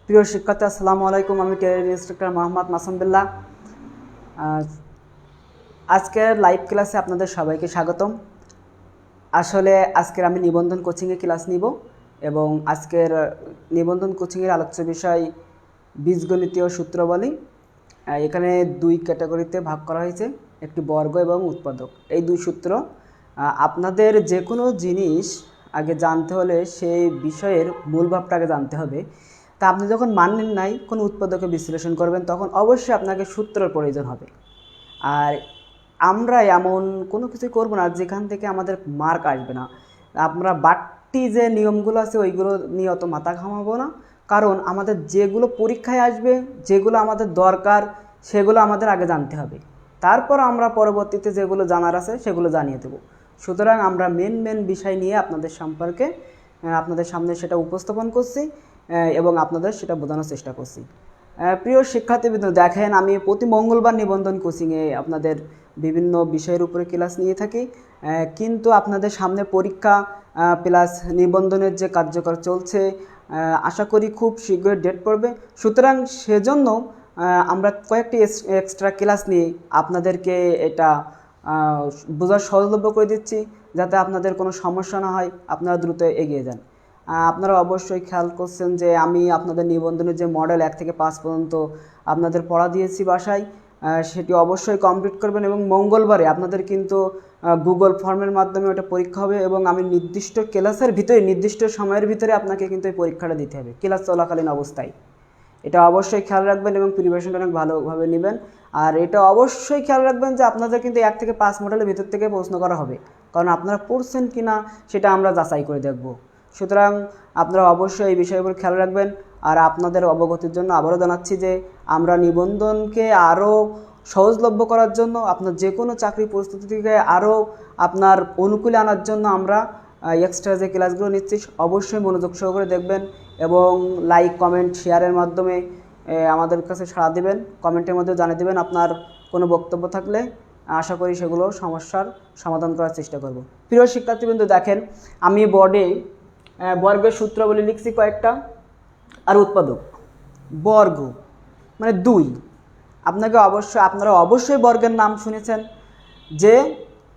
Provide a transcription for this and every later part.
প্রিয় শিক্ষার্থী, আসসালামু আলাইকুম। আমি ক্যারিয়ার ইন্সট্রাক্টর মোহাম্মদ মাসুম বিল্লাহ। আজকের লাইভ ক্লাসে আপনাদের সবাইকে স্বাগতম। আসলে আজকের আমি নিবন্ধন কোচিংয়ে ক্লাস নিব এবং আজকের নিবন্ধন কোচিংয়ের আলোচ্য বিষয় বীজগণিতীয় সূত্রাবলী। এখানে দুই ক্যাটাগরিতে ভাগ করা হয়েছে, একটি বর্গ এবং উৎপাদক। এই দুই সূত্র আপনাদের যে কোনো জিনিস আগে জানতে হলে সেই বিষয়ের মূল ভাবটা আগে জানতে হবে। তা আপনি যখন মানেন নাই কোনো উৎপাদকে বিশ্লেষণ করবেন, তখন অবশ্যই আপনাকে সূত্রের প্রয়োজন হবে। আর আমরা এমন কোনো কিছু করব না যেখান থেকে আমাদের মার্ক আসবে না। আমরা বাড়তি যে নিয়মগুলো আছে ওইগুলো নিয়ে অত মাথা ঘামাবো না, কারণ আমাদের যেগুলো পরীক্ষায় আসবে, যেগুলো আমাদের দরকার, সেগুলো আমাদের আগে জানতে হবে। তারপর আমরা পরবর্তীতে যেগুলো জানার আছে সেগুলো জানিয়ে দেব। সুতরাং আমরা মেন বিষয় নিয়ে আপনাদের সামনে সেটা উপস্থাপন করছি এবং আপনাদের সেটা বোঝানোর চেষ্টা করছি। প্রিয় শিক্ষার্থীবৃন্দ, দেখেন, আমি প্রতি মঙ্গলবার নিবন্ধন কোচিংয়ে আপনাদের বিভিন্ন বিষয়ের উপরে ক্লাস নিয়ে থাকি, কিন্তু আপনাদের সামনে পরীক্ষা প্লাস নিবন্ধনের যে কার্যকর চলছে, আশা করি খুব শীঘ্রই ডেট পড়বে। সুতরাং সেজন্য আমরা কয়েকটি এক্সট্রা ক্লাস নিয়ে আপনাদেরকে এটা বোঝার সহজলভ্য করে দিচ্ছি, যাতে আপনাদের কোনো সমস্যা না হয়, আপনারা দ্রুত এগিয়ে যান। আপনারা অবশ্যই খেয়াল করছেন যে আমি আপনাদের নিবন্ধনের যে মডেল 1 থেকে 5 পর্যন্ত আপনাদের পড়া দিয়েছি বাসায়, সেটি অবশ্যই কমপ্লিট করবেন। এবং মঙ্গলবারে আপনাদের কিন্তু গুগল ফর্মের মাধ্যমে ওটা পরীক্ষা হবে এবং আমি নির্দিষ্ট ক্লাসের ভিতরে, নির্দিষ্ট সময়ের ভিতরে আপনাকে কিন্তু এই পরীক্ষাটা দিতে হবে ক্লাস চলাকালীন অবস্থায়। এটা অবশ্যই খেয়াল রাখবেন এবং প্রিপারেশনটা অনেক ভালোভাবে নেবেন। আর এটা অবশ্যই খেয়াল রাখবেন যে আপনাদের কিন্তু 1 থেকে 5 মডেলের ভিতর থেকে প্রশ্ন করা হবে, কারণ আপনারা পড়ছেন কি না সেটা আমরা যাচাই করে দেখব। সুতরাং আপনারা অবশ্যই এই বিষয়ের উপর খেয়াল রাখবেন। আর আপনাদের অবগতির জন্য আবারও জানাচ্ছি যে আমরা নিবন্ধনকে আরও সহজলভ্য করার জন্য, আপনার যে কোনো চাকরি প্রস্তুতি থেকে আরও আপনার অনুকূলে আনার জন্য আমরা এক্সট্রা যে ক্লাসগুলো নিচ্ছি অবশ্যই মনোযোগ সহকারে দেখবেন এবং লাইক, কমেন্ট, শেয়ারের মাধ্যমে আমাদের কাছে সাড়া দেবেন। কমেন্টের মধ্যে জানিয়ে দেবেন আপনার কোনো বক্তব্য থাকলে। আশা করি সেগুলো সমস্যার সমাধান করার চেষ্টা করব। প্রিয় শিক্ষার্থীবৃন্দ, দেখেন, আমি বোর্ডে বর্গের সূত্রাবলী লিখছি কয়েকটা, আর উৎপাদক বর্গ মানে 2। আপনারা অবশ্যই বর্গের নাম শুনেছেন, যে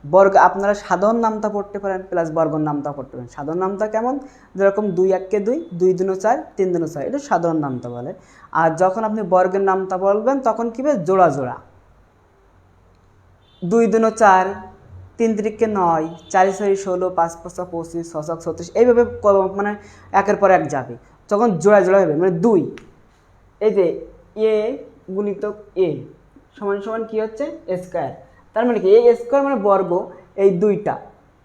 বর্গ আপনারা সাধারণ নামটা পড়তে পারেন প্লাস বর্গের নামটা পড়তে পারেন। সাধারণ নামটা কেমন? যেরকম 2 1 2, 2 2 4, 3 2 6, এটা সাধারণ নামটা বলে। আর যখন আপনি বর্গের নামটা বলবেন তখন কী হবে? জোড়া জোড়া। 2 2 4, 3 3 9, 4 4 16, 5 5 25, 6 6 36, এইভাবে মানে একের পর এক যাবে। তখন জোড়া জোড়া হবে, মানে 2। এই যে এ গুণিতক এ সমান সমান কী হচ্ছে? A square. তার মানে কি? এ স্কোয়ার মানে বর্গ, এই দুইটা।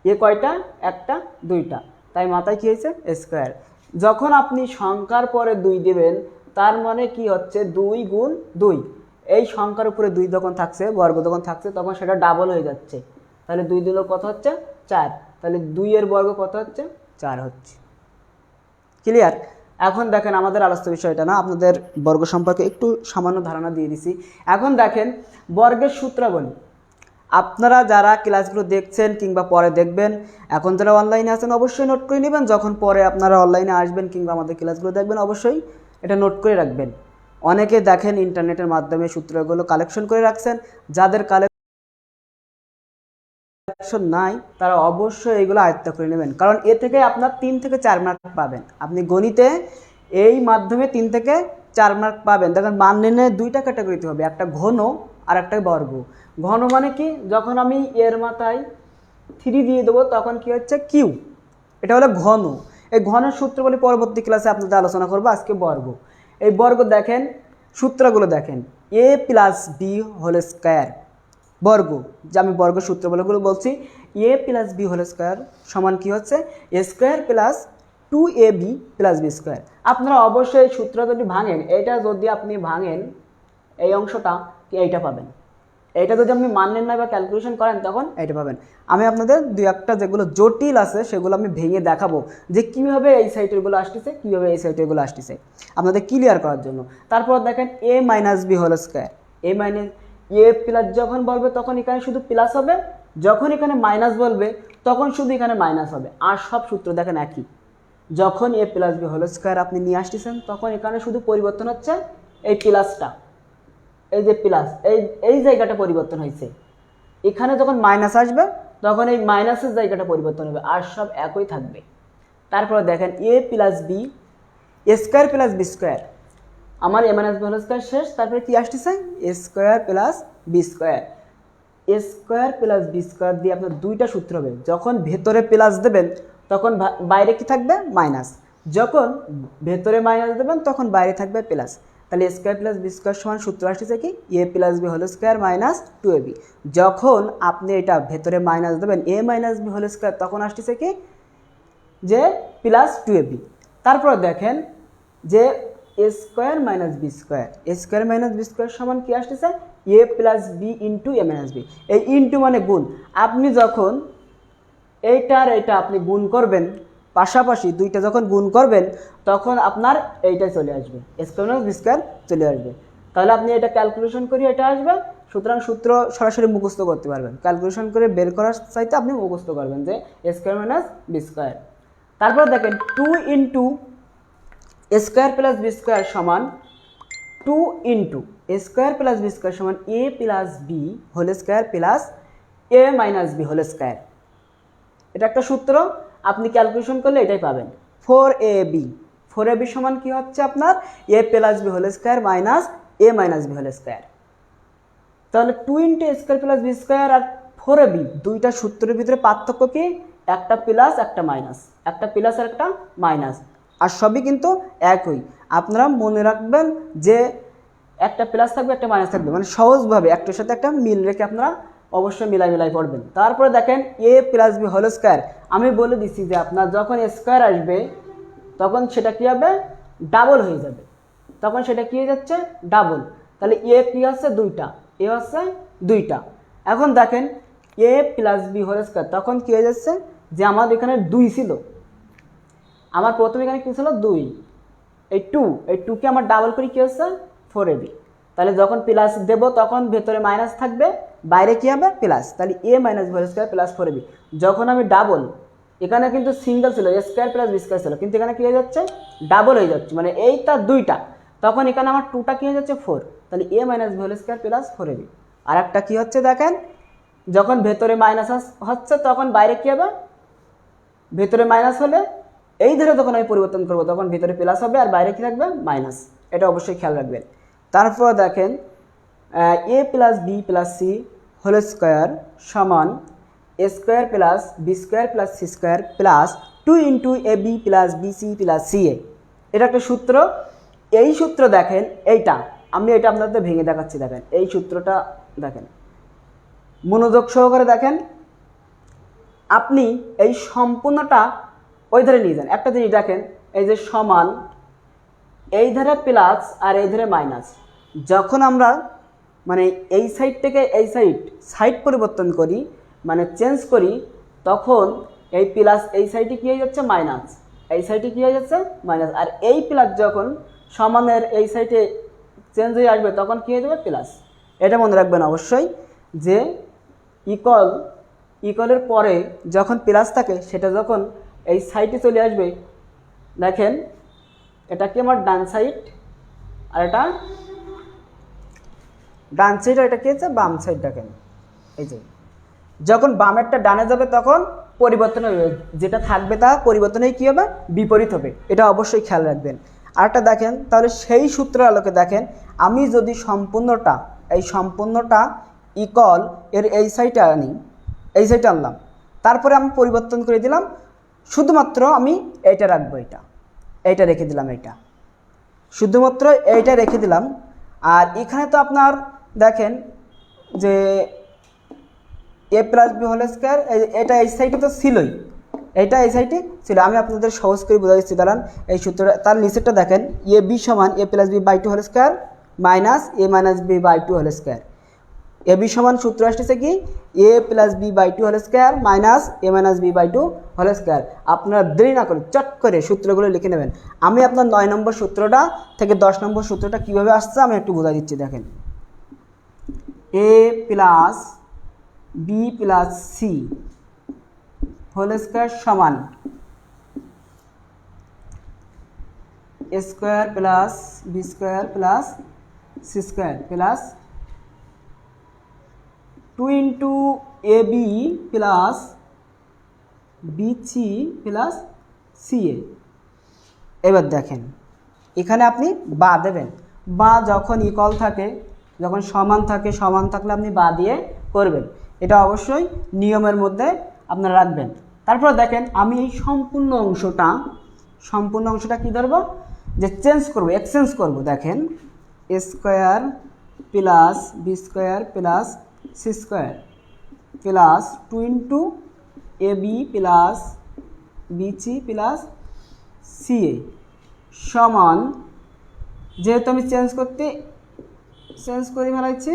এ কয়টা? একটা, দুইটা, তাই মাথায় কী হয়েছে? স্কোয়ার। যখন আপনি সংখ্যার পরে 2 দেবেন, তার মানে কি হচ্ছে? 2 গুণ 2। এই সংখ্যার উপরে 2 যখন থাকছে, বর্গ যখন থাকছে, তখন সেটা ডাবল হয়ে যাচ্ছে। তাহলে 2 দিল কত হচ্ছে? 4। তাহলে 2 এর বর্গ কত হচ্ছে? 4 হচ্ছে। ক্লিয়ার? এখন দেখেন, আমাদের আলোচ্য বিষয় এটা না, আপনাদের বর্গ সম্পর্কে একটু সামান্য ধারণা দিয়ে দিছি। এখন দেখেন বর্গের সূত্রাবলী। আপনারা যারা ক্লাসগুলো দেখছেন কিংবা পরে দেখবেন, এখন যারা অনলাইনে আছেন অবশ্যই নোট করে নেবেন। যখন পরে আপনারা অনলাইনে আসবেন কিংবা আমাদের ক্লাসগুলো দেখবেন, অবশ্যই এটা নোট করে রাখবেন। অনেকে দেখেন ইন্টারনেটের মাধ্যমে সূত্রগুলো কালেকশন করে রাখছেন, যাদের কালেকশন নাই তারা অবশ্যই এইগুলো আয়ত্ত করে নেবেন, কারণ এ থেকে আপনার 3 থেকে 4 মার্ক পাবেন। আপনি গণিতে এই মাধ্যমে 3 থেকে 4 মার্ক পাবেন। দেখেন, মান নির্ণয়ে 2টা ক্যাটাগরিতে হবে, একটা ঘন আর একটা বর্গ। ঘন মানে কি? যখন আমি এর মাথায় 3 দিয়ে দেবো তখন কি হচ্ছে? কিউ। এটা হলো ঘন। এই ঘনের সূত্র বলে পরবর্তী ক্লাসে আপনাদের আলোচনা করবো। আজকে বর্গ। এই বর্গ দেখেন, সূত্রগুলো দেখেন, a plus B whole square বর্গ, যে আমি বর্গ সূত্র বলছি। a plus B whole square সমান কি হচ্ছে? A square plus 2ab plus B square. আপনারা অবশ্যই এই সূত্র যদি ভাঙেন, এটা যদি আপনি ভাঙেন, এই অংশটা এইটা পাবেন। এইটা যদি আপনি মান নির্ণয় বা ক্যালকুলেশন করেন তখন এইটা পাবেন। আমি আপনাদের 2-1টা যেগুলো জটিল আছে সেগুলো আমি ভেঙে দেখাবো, যে কীভাবে এই সাইটেরগুলো আসতেছে, কীভাবে এই সাইটেরগুলো আসতেছে, আপনাদের ক্লিয়ার করার জন্য। তারপর দেখেন a minus B whole square. A plus যখন বলবে তখন এখানে শুধু প্লাস হবে, যখন এখানে মাইনাস বলবে তখন শুধু এখানে মাইনাস হবে। আর সব সূত্র দেখেন একই। যখন এ প্লাস বি হোল স্কোয়ার আপনি নিয়ে আসতেছেন তখন এখানে শুধু পরিবর্তন হচ্ছে এই প্লাসটা, এই যে প্লাস এই জায়গাটা পরিবর্তন হয়েছে। এখানে যখন মাইনাস আসবে তখন এই মাইনাসের জায়গাটা পরিবর্তন হবে, আর সব একই থাকবে। তারপরে দেখেন A plus B square plus B square, আমার A minus B whole square শেষ। তারপরে কি আসতেছে A square plus B square. A square plus B square দিয়ে আপনার দুইটা সূত্র হবে, যখন ভেতরে প্লাস দেবেন তখন বাইরে কি থাকবে মাইনাস, যখন ভেতরে মাইনাস দেবেন তখন বাইরে থাকবে প্লাস। তাহলে A square plus B square সমান সূত্র আসতেছে কি A plus B whole square minus 2ab। যখন আপনি এটা ভেতরে মাইনাস দেবেন A minus B whole square তখন আসতেছে কি যে প্লাস 2ab। তারপর দেখেন যে A square minus B square, A square minus B square সমান কি আসতেছে A plus B into A minus B. এই ইন্টু মানে গুণ, আপনি যখন এইটার এইটা আপনি গুণ করবেন, পাশাপাশি দুইটা যখন গুণ করবেন তখন আপনার এইটাই চলে আসবে, স্কোয়ার মাইনাস বি স্কোয়ার চলে আসবে। তাহলে আপনি এটা ক্যালকুলেশন করে এটা আসবে, সুতরাং সূত্র সরাসরি মুখস্থ করতে পারবেন। ক্যালকুলেশন করে বের করার চাইতে আপনি মুখস্থ করবেন যে স্কোয়ার মাইনাস বি স্কোয়ার। তারপর দেখেন 2 into square plus B square সমান 2 into square plus B square সমান A plus B whole square plus A minus B whole square. এটা একটা সূত্র, আপনি ক্যালকুলেশন করলে এটাই পাবেন। 4ab, 4ab সমান কি হচ্ছে আপনার A plus B whole square minus A minus B whole square. তাহলে 2 into square plus B square আর 4ab দুইটা সূত্রের ভিতরে পার্থক্য কি একটা প্লাস একটা মাইনাস, একটা প্লাস আর একটা মাইনাস, আর সবই কিন্তু একই। আপনারা মনে রাখবেন যে একটা প্লাস থাকবে একটা মাইনাস থাকবে, মানে সহজভাবে একটার সাথে একটা মিল রেখে আপনারা অবশ্যই মিলাই পড়বেন। তারপরে দেখেন A plus B whole square, আমি বলে দিচ্ছি যে আপনার যখন স্কোয়ার আসবে তখন সেটা কী হবে ডাবল হয়ে যাবে, তখন সেটা কী হয়ে যাচ্ছে ডাবল। তাহলে এ কি হচ্ছে দুইটা, এ হচ্ছে দুইটা। এখন দেখেন A plus B whole square তখন কী হয়ে যাচ্ছে যে আমার এখানে 2 ছিল, আমার প্রথমে এখানে কী ছিল 2, এই 2কে আমার ডাবল করে কী হচ্ছে 4ab। তাহলে যখন প্লাস দেব তখন ভেতরে মাইনাস থাকবে, বাইরে কী হবে প্লাস, তাহলে A minus B whole square plus 4ab। যখন আমি ডাবল, এখানে কিন্তু সিঙ্গেল ছিল A square plus B square ছিল, কিন্তু এখানে কী হয়ে যাচ্ছে ডাবল হয়ে যাচ্ছে, মানে এইটা দুইটা, তখন এখানে আমার 2টা কী হয়ে যাচ্ছে 4, তাহলে A minus B whole square plus 4ab। আর একটা কী হচ্ছে দেখেন যখন ভেতরে মাইনাস হচ্ছে তখন বাইরে কী হবে, ভেতরে মাইনাস হলে এই ধরে যখন আমি পরিবর্তন করব তখন ভিতরে প্লাস হবে আর বাইরে কী থাকবে মাইনাস, এটা অবশ্যই খেয়াল রাখবেন। তারপর দেখেন A plus B plus C whole square সমান A square plus B square plus C square plus 2 into A B plus B C plus C A. এটা একটা সূত্র, এই সূত্র দেখেন এইটা আমি এটা আপনাদের ভেঙে দেখাচ্ছি। দেখেন এই সূত্রটা দেখেন মনোযোগ সহকারে দেখেন, আপনি এই সম্পূর্ণটা ওই ধারে নিয়ে যান। একটা জিনিস দেখেন এই যে সমান এই ধারে প্লাস আর এই ধারে মাইনাস, যখন আমরা মানে এই সাইড থেকে এই সাইড পরিবর্তন করি মানে চেঞ্জ করি তখন এই প্লাস এই সাইডে কী হয়ে যাচ্ছে মাইনাস, এই সাইডে কী হয়ে যাচ্ছে মাইনাস, আর এই প্লাস যখন সমানের এই সাইডে চেঞ্জ হয়ে আসবে তখন কী হয়ে যাবে প্লাস। এটা মনে রাখবেন অবশ্যই যে ইকলের পরে যখন প্লাস থাকে সেটা যখন এই সাইডে চলে আসবে, দেখেন এটা কি আমার ডান সাইড আর এটা ডান সাইড আর এটা কি হচ্ছে বাম সাইড। দেখেন এই যে যখন বামেরটা ডানে যাবে তখন পরিবর্তন হবে, যেটা থাকবে তা পরিবর্তনে কী হবে বিপরীত হবে, এটা অবশ্যই খেয়াল রাখবেন। আরেকটা দেখেন তাহলে সেই সূত্রের আলোকে দেখেন আমি যদি সম্পূর্ণটা ইকল এর এই সাইডে আনি, এই সাইডে আনলাম, তারপরে আমি পরিবর্তন করে দিলাম, শুধুমাত্র আমি এইটা রাখবো, এইটা রেখে দিলাম, এইটা শুধুমাত্র এইটা রেখে দিলাম। আর এখানে তো আপনার দেখেন যে A plus B whole square এটা এই সাইডে তো ছিলই, এটা এই সাইডে ছিল। আমি আপনাদের সহজ করে বোঝা দিচ্ছি, দাঁড়ান এই সূত্রটা তার নিচেরটা দেখেন এ বি সমান A plus B by 2 whole square minus A minus B by 2 whole square. A B সমান সূত্র আসতেছে কি A plus B by 2 whole square minus A minus B by 2 whole square. আপনারা দেরি না করে চট করে সূত্রগুলো লিখে নেবেন। আমি আপনার 9 নম্বর সূত্রটা থেকে 10 নম্বর সূত্রটা কীভাবে আসছে আমি একটু বোঝা দিচ্ছি। দেখেন A plus B plus C whole square সমান A square plus B square plus C square plus 2 into A B plus BC plus C A. এবার দেখেন এখানে আপনি বা দেবেন, বা যখন ইকুয়াল থাকে, যখন সমান থাকে, সমান থাকলে আপনি বা দিয়ে করবেন, এটা অবশ্যই নিয়মের মধ্যে আপনারা রাখবেন। তারপর দেখেন আমি এই সম্পূর্ণ অংশটা কি ধরবো, যে চেঞ্জ করব, এক্সচেঞ্জ করব। দেখেন A square plus B square plus C square plus 2 into A B plus BC plus C A সমান, যেহেতু আমি চেঞ্জ করে ফেলাইছি,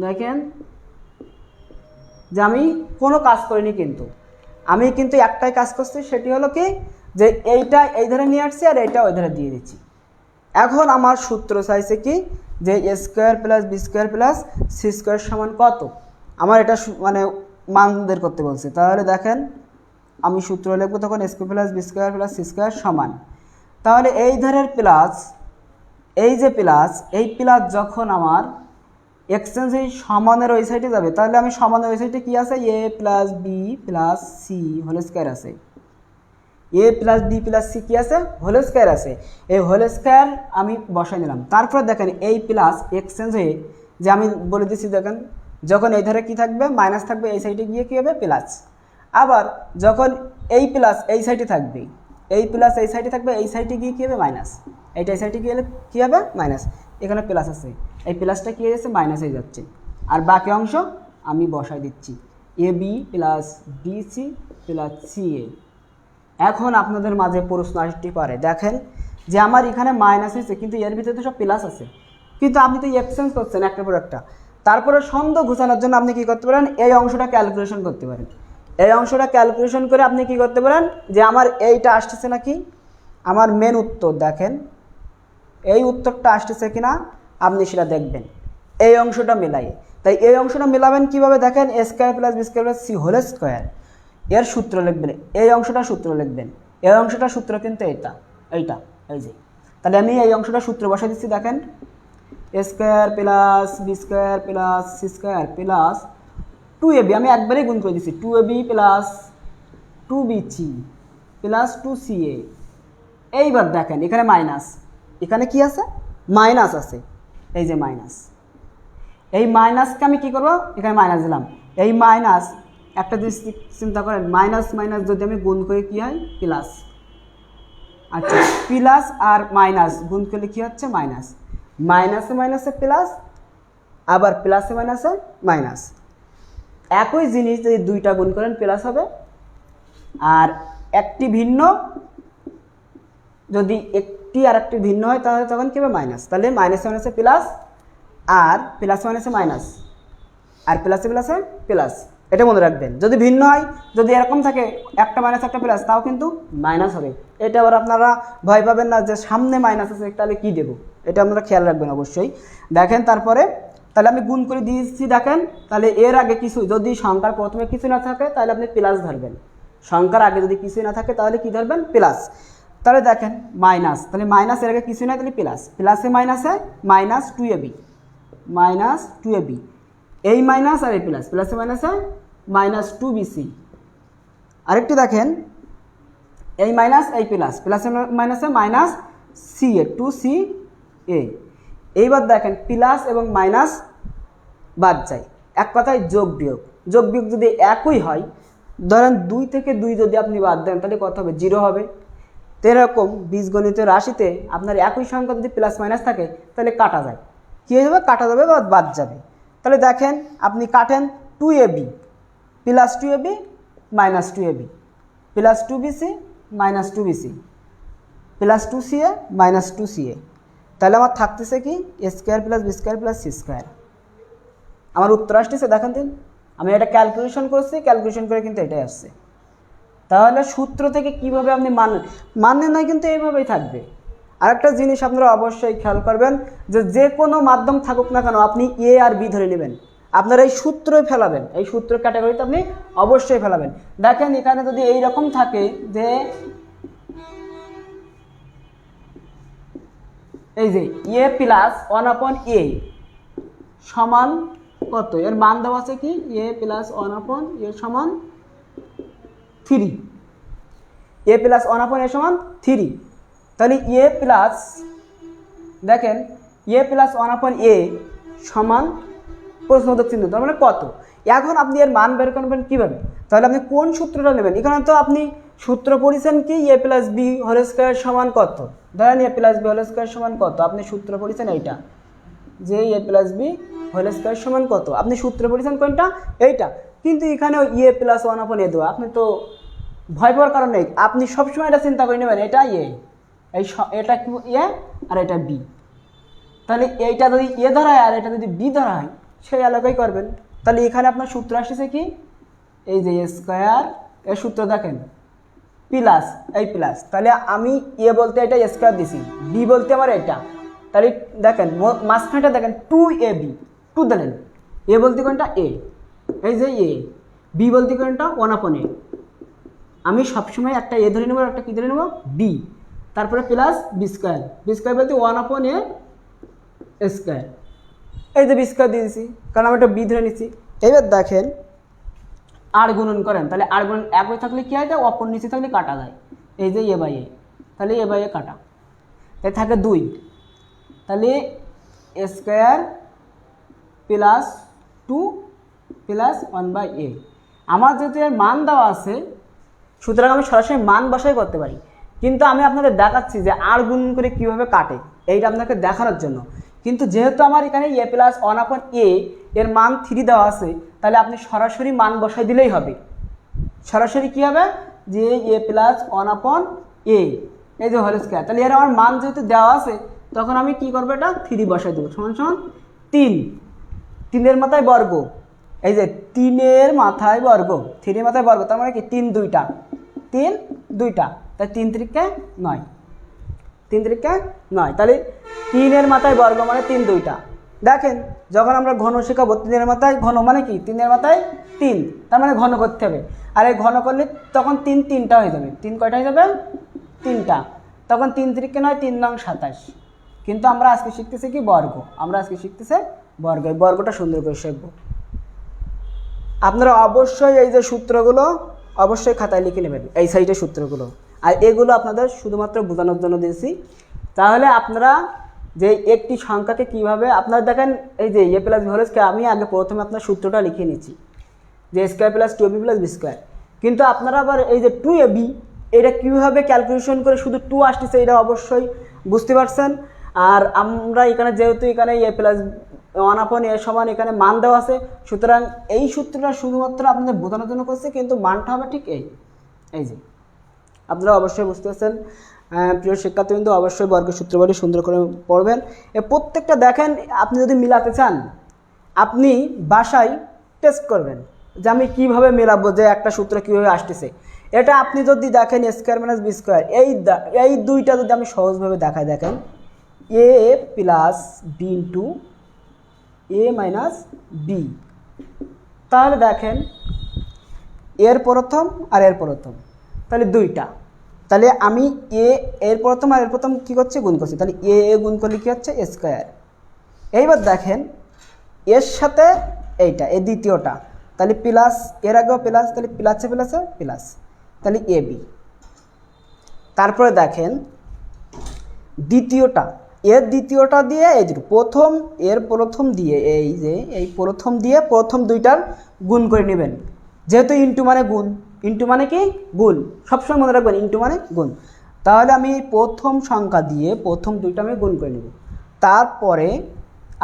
দেখেন যে আমি কোনো কাজ করিনি, কিন্তু আমি কিন্তু একটাই কাজ করছি, সেটি হলো কি যে এইটা এই ধারে নিয়ে আসছি আর এইটা ওই ধারে দিয়ে দিচ্ছি। এখন আমার সূত্র চাইছে কি যে A square plus B square plus C square সমান কত, আমার এটা মানে মান বের করতে বলছে। তাহলে দেখেন আমি সূত্র লিখবো তখন A square plus B square plus C square সমান, তাহলে এই ধারের প্লাস, এই যে প্লাস, এই প্লাস যখন আমার এক্সচেঞ্জ এই সমানের ওই সাইডে যাবে, তাহলে আমি সমানের ওই সাইডে কী আছে, A plus B plus C whole square আছে, A plus B plus C কী আছে, হোল স্কোয়ার আছে। এই হোল স্কোয়ার আমি বসাই নিলাম। তারপর দেখেন এই প্লাস এক্সচেঞ্জ হয়ে, যে আমি বলে দিচ্ছি দেখেন যখন এই ধারে কী থাকবে, মাইনাস থাকবে, এই সাইডে গিয়ে কী হবে, প্লাস। আবার যখন এই প্লাস এই সাইডে থাকবে, এই প্লাস এই সাইডে থাকবে, এই সাইডে গিয়ে কী হবে, মাইনাস। এইটা এই সাইডে গিয়ে কী হবে, মাইনাস। এখানে প্লাস আছে, এই প্লাসটা কী হয়ে যাচ্ছে, মাইনাস হয়ে যাচ্ছে। আর বাকি অংশ আমি বসাই দিচ্ছি A B plus BC plus C A. এখন আপনাদের মাঝে প্রশ্ন আসতে পারে, দেখেন যে আমার এখানে মাইনাস হয়েছে, কিন্তু এর ভিতরে তো সব প্লাস আছে, কিন্তু আপনি তো এক্সচেঞ্জ করছেন একটার পর একটা। তারপরে সন্দেহ ঘোচানোর জন্য আপনি কী করতে পারেন, এই অংশটা ক্যালকুলেশন করতে পারেন। এই অংশটা ক্যালকুলেশন করে আপনি কী করতে পারেন, যে আমার এইটা আসতেছে নাকি, আমার মেন উত্তর দেখেন এই উত্তরটা আসতেছে কিনা আপনি সেটা দেখবেন, এই অংশটা মেলাই। তাই এই অংশটা মেলাবেন কীভাবে, দেখেন A square plus B square plus C whole square, এর সূত্র লিখবেন, এই অংশটা সূত্র লিখবেন, এই অংশটা সূত্র কিন্তু এইটা, এই যে। তাহলে আমি এই অংশটা সূত্র বসাই দিচ্ছি, দেখেন A square plus B square plus C square plus 2ab, আমি একবারেই গুণ করে দিচ্ছি, 2ab plus 2bc plus 2ca। এইবার দেখেন এখানে মাইনাস, এখানে কি আছে, মাইনাস আছে, এই যে মাইনাস। এই মাইনাসকে আমি কি করব, এখানে মাইনাস দিলাম। এই মাইনাস একটা জিনিস চিন্তা করেন, মাইনাস মাইনাস যদি আমি গুণ করি কী হয়, প্লাস। আচ্ছা, প্লাস আর মাইনাস গুণ করলে কী হচ্ছে, মাইনাস। মাইনাসে মাইনাসে প্লাস, আবার প্লাসে মাইনাসে মাইনাস। একই জিনিস যদি দুইটা গুণ করেন প্লাস হবে, আর একটি ভিন্ন যদি একটি আর একটি ভিন্ন হয় তাহলে তখন কী হবে, মাইনাস। তাহলে মাইনাসে মাইনাসে প্লাস, আর প্লাসে মাইনাসে মাইনাস, আর প্লাসে প্লাসে প্লাস, এটা মনে রাখবেন। যদি ভিন্ন হয়, যদি এরকম থাকে একটা মাইনাস একটা প্লাস, তাও কিন্তু মাইনাস হবে। এটা আবার আপনারা ভয় পাবেন না যে সামনে মাইনাস আছে তাহলে কী দেবো, এটা আপনারা খেয়াল রাখবেন অবশ্যই। দেখেন তারপরে তাহলে আমি গুণ করে দিয়েছি, দেখেন তাহলে এর আগে কিছু, যদি সংখ্যার প্রথমে কিছু না থাকে তাহলে আপনি প্লাস ধরবেন, সংখ্যার আগে যদি কিছুই না থাকে তাহলে কি ধরবেন, প্লাস। তাহলে দেখেন মাইনাস, তাহলে মাইনাস এর আগে কিছুই না, তাহলে প্লাস, প্লাসে মাইনাসে মাইনাস 2ab, মাইনাস 2ab, এই মাইনাস আর এই প্লাস, প্লাসে মাইনাসে মাইনাস 2bc। আরেকটু দেখেন এই মাইনাস এই প্লাস, প্লাসে মাইনাসে মাইনাস ca, 2ca। এইবার দেখেন প্লাস এবং মাইনাস বাদ যায়, এক কথায় যোগ বিয়োগ। যোগ বিয়োগ যদি একই হয়, ধরেন 2 থেকে 2 যদি আপনি বাদ দেন তাহলে কত হবে, 0 হবে। তো এরকম বীজগণিতের রাশিতে আপনার একই সংখ্যা যদি প্লাস মাইনাস থাকে তাহলে কাটা যায়, কী হয়ে যাবে, কাটা যাবে বা বাদ যাবে। তাহলে দেখেন আপনি কাটেন 2ab plus 2ab minus 2ab plus 2bc minus 2bc plus 2ca minus 2ca। তাহলে আমার থাকতেছে কি, A square plus B square plus C square. আমার উত্তর আসতেছে, দেখেন দিন আমি এটা ক্যালকুলেশন করছি, ক্যালকুলেশন করে কিন্তু এটাই আসছে। তাহলে সূত্র থেকে কিভাবে আপনি মানলেন নয়, কিন্তু এইভাবেই থাকবে। আরেকটা জিনিস আপনারা অবশ্যই খেয়াল করবেন, যে কোনো মাধ্যম থাকুক না কেন আপনি এ আর বি ধরে নেবেন, আপনারা এই সূত্রই ফেলাবেন, এই সূত্র ক্যাটাগরিতে আপনি অবশ্যই ফেলাবেন। দেখেন এখানে যদি এই রকম থাকে যে এই যে এ প্লাস 1/a সমান কত, এর মান দেওয়া আছে কি এ প্লাস 1/a সমান 3, এ প্লাস 1/a সমান 3। তাহলে এ প্লাস দেখেন এ প্লাস 1/a সমান প্রশ্নবোধক চিহ্ন, তার মানে কত। এখন আপনি এর মান বের করবেন কীভাবে, তাহলে আপনি কোন সূত্রটা নেবেন। এখানে তো আপনি সূত্র পড়েছেন কি A plus B whole square সমান কত, ধরেন এ প্লাস বি হোল স্কোয়ার সমান কত, আপনি সূত্র পড়েছেন এইটা যে A plus B whole square সমান কত, আপনি সূত্র পড়েছেন কোনটা এইটা। কিন্তু এখানেও এ প্লাস 1/a দেওয়া, আপনি তো ভয় পাওয়ার কারণ নেই, আপনি সবসময় এটা চিন্তা করে নেবেন এটা এ, এটা কি এ আর এটা বি। তাহলে এইটা যদি এ ধরা হয় আর এটা যদি বি ধরা হয় সেই এলাকায় করবেন। তাহলে এখানে আপনার সূত্র আসছে কি এই যে এ স্কোয়ার, এর সূত্র দেখেন প্লাস এই প্লাস, তাহলে আমি এ বলতে এটা স্কোয়ার দিছি, বি বলতে আমার এটা, তাহলে দেখেন মাঝখানটা দেখেন 2ab, 2 দিলেন, এ বলতে কোনটা এ, এই যে এ, বি বলতে কোনটা 1/a, আমি সবসময় একটা এ ধরে নেব একটা কী ধরে নেব বি, তারপরে plus B square, B square বলতে 1/a স্কোয়ার, এই যে বি স্কোয়ার দিয়ে দিচ্ছি কারণ আমি একটা বি ধরে নিচ্ছি। এবার দেখেন আর গুণন করেন, তাহলে আর গুণন এক হয়ে থাকলে কী হয় যায় অপর নিচে থাকলে কাটা যায়, এই যে এ বাই এ, তাহলে এ বাই এ কাটা, তাই থাকে 2, তাহলে A square plus 2 plus 1/a। আমার যেহেতু এর মান দেওয়া আছে সুতরাং আমি সরাসরি মান বসাই করতে পারি, কিন্তু আমি আপনাদের দেখাচ্ছি যে আর গুণন করে কীভাবে কাটে এইটা আপনাকে দেখানোর জন্য। কিন্তু যেহেতু আমার এখানে এ প্লাস 1/a এর মান 3 দেওয়া আছে, তাহলে আপনি সরাসরি মান বসাই দিলেই হবে। সরাসরি কী হবে যে এ প্লাস 1/a এই যে হোল স্কোয়ার, তাহলে এর আমার মান যেহেতু দেওয়া আছে তখন আমি কি করবো এটা 3 বসাই দেবো, সমান সমান 3, 3-এর মাথায় বর্গ, এই যে 3-এর মাথায় বর্গ, 3-এর মাথায় বর্গ, তার মানে কি 3 2টা, 3 2টা, তাই 3 3 9, 3 3 9, তাহলে 3-এর মাথায় বর্গ মানে 3 2টা। দেখেন যখন আমরা ঘন শেখাবো 3-এর মাথায় ঘন মানে কি 3-এর মাথায় 3, তার মানে ঘন করতে হবে, আর এই ঘন করলে তখন 3 3টা হয়ে যাবে, 3 কয়টা হয়ে যাবে 3টা, তখন 3 3 9 3 9 27। কিন্তু আমরা আজকে শিখতেছি কি বর্গ, আমরা আজকে শিখতেছি বর্গ, এই বর্গটা সুন্দর করে শিখবো। আপনারা অবশ্যই এই যে সূত্রগুলো অবশ্যই খাতায় লিখে নেবেন, এই সাইডের সূত্রগুলো, আর এগুলো আপনাদের শুধুমাত্র বোঝানোর জন্য দিয়েছি। তাহলে আপনারা যে একটি সংখ্যাকে কিভাবে আপনারা দেখেন এই যে A plus B whole square, আমি আগে প্রথমে আপনার সূত্রটা লিখে নিচ্ছি যে square plus 2ab plus B square, কিন্তু আপনারা আবার এই যে 2ab এটা কীভাবে ক্যালকুলেশন করে শুধু 2 আসতেছে এটা অবশ্যই বুঝতে পারছেন। আর আমরা এখানে যেহেতু এখানে এ প্লাস 1/a সমান এখানে মান দেওয়া আছে, সুতরাং এই সূত্রটা শুধুমাত্র আপনাদের বোঝানোর জন্য করছে, কিন্তু মানটা হবে ঠিক এই যে আপনারা অবশ্যই বুঝতে পারছেন। প্রিয় শিক্ষার্থীবৃন্দ অবশ্যই বর্গের সূত্রগুলি সুন্দর করে পড়বেন, এ প্রত্যেকটা দেখেন আপনি যদি মিলাতে চান আপনি বাসায় টেস্ট করবেন যে আমি কীভাবে মেলাবো যে একটা সূত্র কীভাবে আসতেছে। এটা আপনি যদি দেখেন A square minus B square, এই দুইটা যদি আমি সহজভাবে দেখাই, দেখেন A plus B into A minus B, তাহলে দেখেন এর প্রথম আর এর প্রথম, তাহলে দুইটা, তাহলে আমি এর প্রথম আর এর প্রথম কী করছি গুণ করছি, তাহলে এ গুণ করলে কী হচ্ছে এ স্কোয়ার। এইবার দেখেন এর সাথে এইটা এ দ্বিতীয়টা, তাহলে প্লাস এর আগেও প্লাস, তাহলে প্লাসে প্লাসে প্লাস, তাহলে এ বি। তারপরে দেখেন দ্বিতীয়টা, এর দ্বিতীয়টা দিয়ে এই দুটো প্রথম এর প্রথম দিয়ে এই যে এই প্রথম দিয়ে প্রথম দুইটার গুণ করে নেবেন, যেহেতু ইন্টু মানে গুণ, ইন্টু মানে কি গুণ, সবসময় মনে রাখবেন ইন্টু মানে গুণ। তাহলে আমি প্রথম সংখ্যা দিয়ে প্রথম দুইটা আমি গুণ করে নেব, তারপরে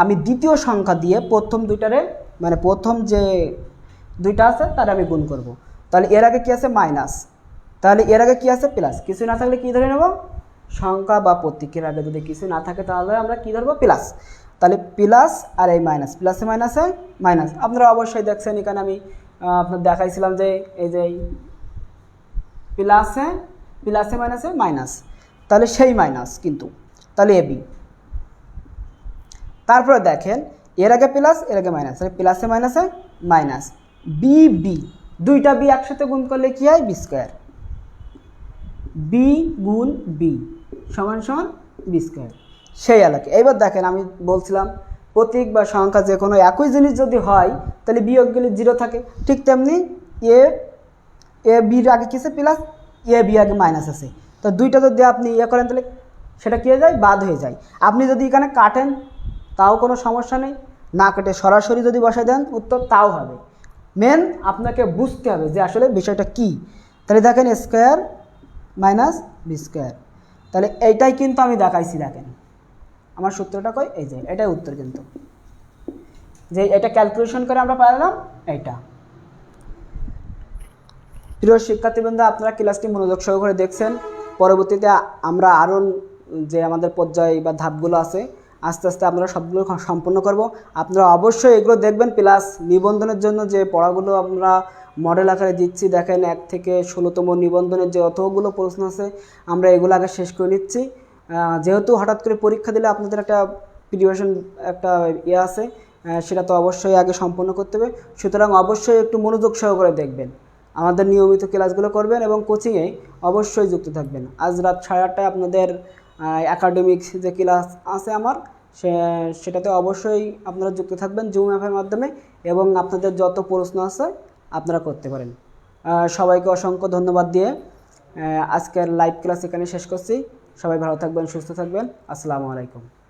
আমি দ্বিতীয় সংখ্যা দিয়ে প্রথম দুইটারে মানে প্রথম যে দুইটা আছে তার আমি গুণ করব। তাহলে এর আগে কী আছে মাইনাস, তাহলে এর আগে কী আছে প্লাস, কিছু না থাকলে কী ধরে নেব সংখ্যা বা প্রতীকের আগে যদি কিছু না থাকে তাহলে আমরা কী ধরবো প্লাস, তাহলে প্লাস আর এই মাইনাস, প্লাসে মাইনাসে মাইনাস। আপনারা অবশ্যই দেখছেন এখানে আমি আপনার দেখাইছিলাম যে এই যে প্লাসে প্লাসে মাইনাসে মাইনাস, তাহলে সেই মাইনাস কিন্তু, তাহলে এবি। তারপরে দেখেন এর আগে প্লাস এর আগে মাইনাস, তাহলে প্লাসে মাইনাসে মাইনাস, বি বি দুইটা বি একসাথে গুণ করলে কী হয় বি স্কোয়ার, বি গুণ বি সমান সমান বি স্কোয়ার। সেই আলোকে এইবার দেখেন আমি বলছিলাম প্রতীক বা সংখ্যা যে কোনো একই জিনিস যদি হয় তাহলে বিয়োগ গেলে 0 থাকে, ঠিক তেমনি এ এ বির আগে কিসে প্লাস, এ বি আগে মাইনাস আছে, তো দুইটা যদি আপনি করেন তাহলে সেটা কী হয়ে যায়, বাদ হয়ে যায়। আপনি যদি এখানে কাটেন তাও কোনো সমস্যা নেই, না কেটে সরাসরি যদি বসায় দেন উত্তর তাও হবে। মেন আপনাকে বুঝতে হবে যে আসলে বিষয়টা কী। তাহলে দেখেন স্কোয়ার মাইনাস বি স্কোয়ার, তাহলে এইটাই কিন্তু আমি দেখাইছি। দেখেন আমার সূত্রটা কই, এই যে এটাই উত্তর, কিন্তু যে এটা ক্যালকুলেশন করে আমরা পাইলাম এইটা। প্রিয় শিক্ষার্থীবৃন্দ, আপনারা ক্লাসটি মনোযোগ সহকারে দেখছেন। পরবর্তীতে আমরা আরও যে আমাদের পর্যায় বা ধাপগুলো আছে আস্তে আস্তে আপনারা সবগুলো সম্পূর্ণ করব। আপনারা অবশ্যই এগুলো দেখবেন, প্লাস নিবন্ধনের জন্য যে পড়াগুলো আমরা মডেল আকারে দিচ্ছি, দেখেন 1 থেকে 16তম নিবন্ধনের যে অতগুলো প্রশ্ন আছে আমরা এগুলো আগে শেষ করে নিচ্ছি। যেহেতু হঠাৎ করে পরীক্ষা দিলে আপনাদের একটা প্রিপারেশন একটা আছে, সেটা তো অবশ্যই আগে সম্পন্ন করতে হবে। সুতরাং অবশ্যই একটু মনোযোগ সহকারে দেখবেন, আমাদের নিয়মিত ক্লাসগুলো করবেন এবং কোচিংয়ে অবশ্যই যুক্ত থাকবেন। আজ রাত 8:30টায় আপনাদের একাডেমিক্স যে ক্লাস আছে আমার, সেটাতে অবশ্যই আপনারা যুক্ত থাকবেন জুম অ্যাপের মাধ্যমে, এবং আপনাদের যত প্রশ্ন আছে আপনারা করতে পারেন। সবাইকে অসংখ্য ধন্যবাদ দিয়ে আজকের লাইভ ক্লাস এখানে শেষ করছি। সবাই ভালো থাকবেন, সুস্থ থাকবেন। আসসালামু আলাইকুম।